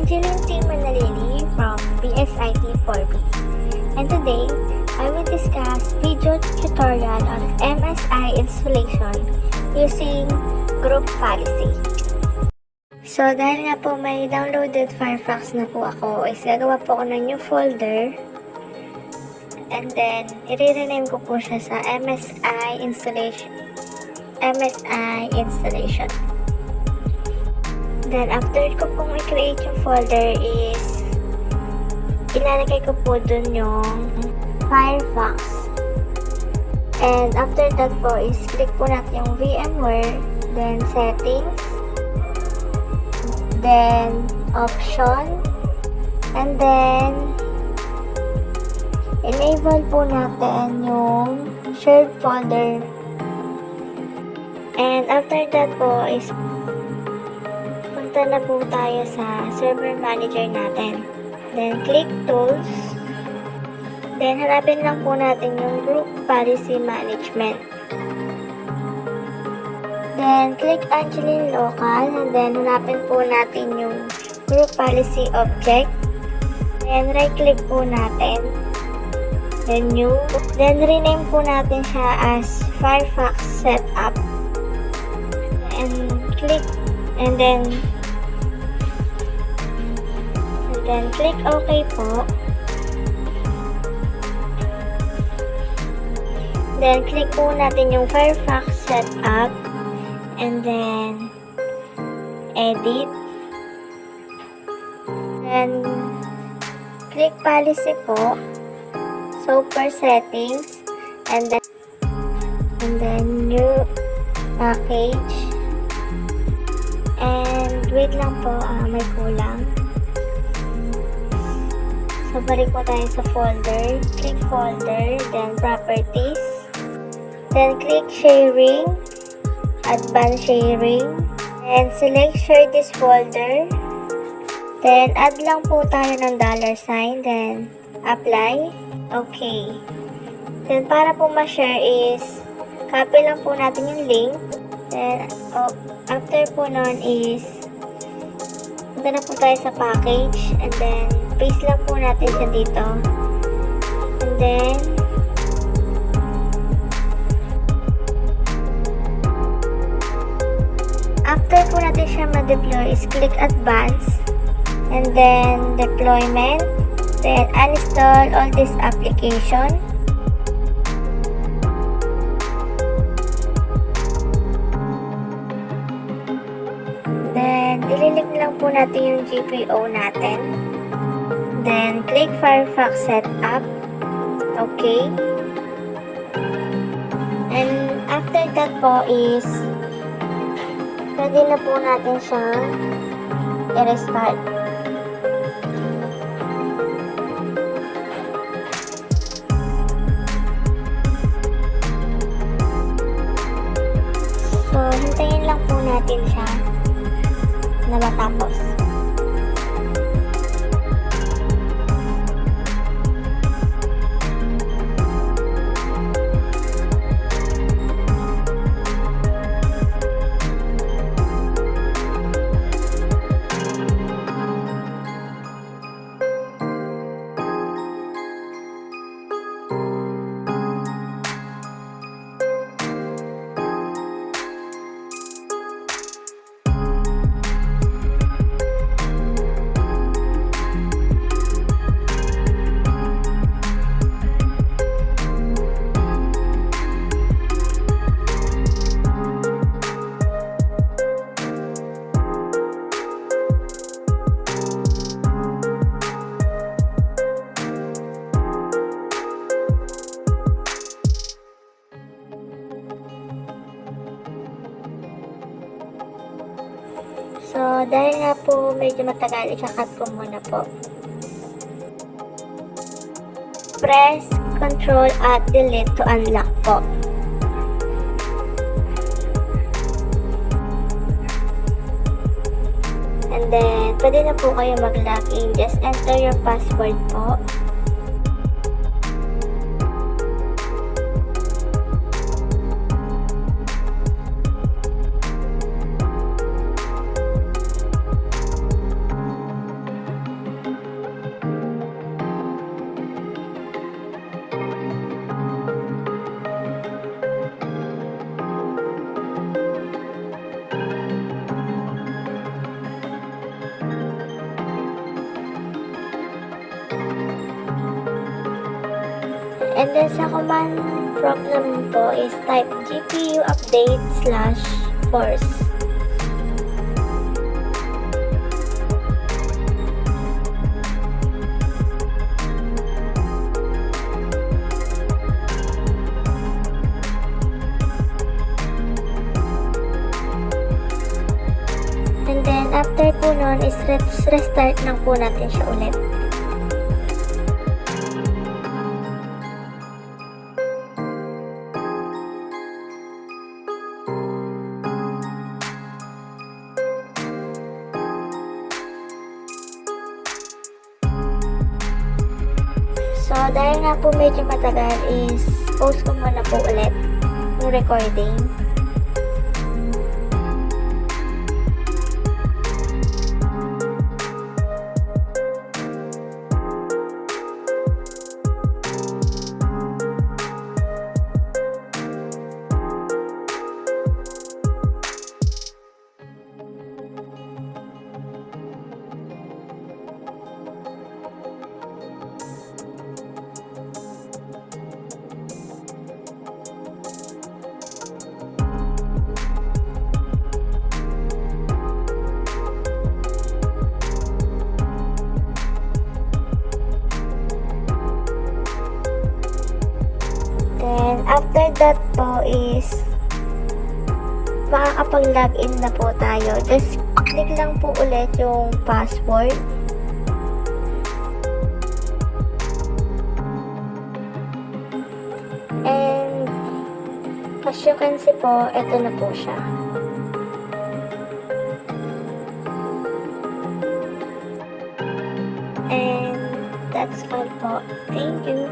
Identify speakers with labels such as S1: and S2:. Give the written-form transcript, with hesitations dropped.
S1: Angeline T. Manalili from BSIT 4B, and today I will discuss video tutorial on MSI installation using group policy. So dahil nga po may downloaded Firefox na po ako, is gagawa po ako ng new folder and then i-rename ko po siya sa MSI installation. Then, after ko pong i-create yung folder is ilalagay ko po dun yung Firefox. And after that po is click po natin yung VMware, then settings, then option, and then enable po natin yung shared folder. And after that po is punta na po tayo sa server manager natin. Then, click tools. Then, hanapin lang po natin yung group policy management. Then, click Angeline local. And then, hanapin po natin yung group policy object. Then, right click po natin. Then, new. Then, rename po natin siya as Firefox setup. And, click. And then click OK po. Then, click po natin yung Firefox setup. And then, edit. Then, click policy po. So, per settings. And then new package. And, wait lang po, may kulang. So, balik po tayo sa folder. Click folder, then properties. Then, click sharing, advanced sharing. And, select share this folder. Then, add lang po tayo ng $sign. Then, apply. Okay. Then, para po ma-share is, copy lang po natin yung link. Then, after po nun is, punta na po tayo sa package. And then, paste lang po natin siya dito. And then, after po natin siya ma-deploy is click advance. And then, deployment. Then, uninstall all this application. Then, ililig lang po natin yung GPO natin. Then, click Firefox setup. Okay. And after that po is pwede na po natin siyang i-restart. So, hintayin lang po natin siya na matapos. So, dahil nga po medyo matagal, ikakat ko muna po. Press Ctrl at Delete to unlock po. And then, pwede na po kayo mag-login. Just enter your password po. And then sa command prompt naman po is type GPU update / force. And then, after po nun is restart lang po natin siya ulit. So, dahil nga po medyo matagal is post ko muna po ulit yung recording. Then, after that po is makakapag-login na po tayo. Just click lang po ulit yung password. And as you can see po, ito na po siya. And that's all po. Thank you.